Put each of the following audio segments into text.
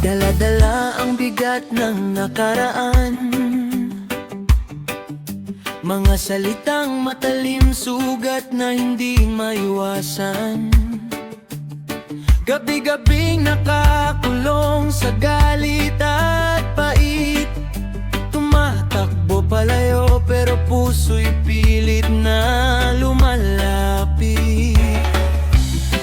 Dala-dala ang bigat ng nakaraan, mga salitang matalim, sugat na hindi maiwasan. Gabi-gabing nakakulong sa galit at pait, tumatakbo palayo pero puso'y pilit na lumalapit.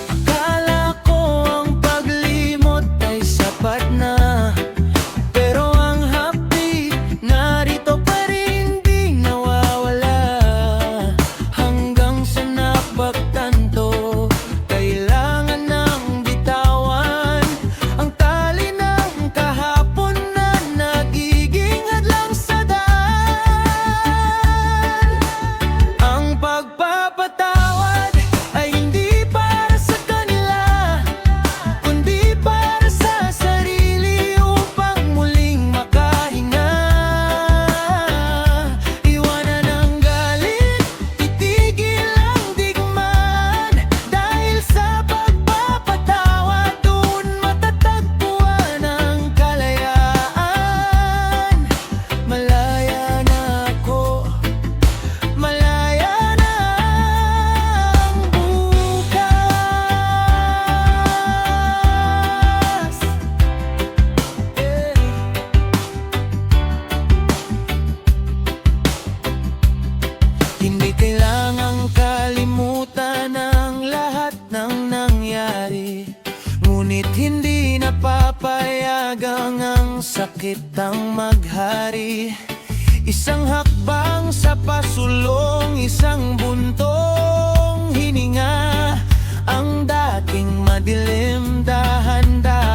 Akala ko ang paglimot ay sapat na, pero ang hapdi narito pa rin, di nawawala. Hanggang sa napagtanto, kailangan ng bitawan ang tali ng kahapon na nagiging hadlang sa daan. Ang pagpapatawad ay hindi para sa kanila, kundi para sa sarili upang muling makahinga. Iwanan ang galit, itigil ang digmaan, dahil sa pagpapatawad doon matatagpuan ang kalayaan. Malaya na ako, malaya na ang bukas. Hindi kailangang kalimutan ang lahat ng nangyari, ngunit hindi napapayagang ang sakit ang maghari. Isang hakbang sa pasulong, isang buntong hininga, ang dating madilim dahan-dahan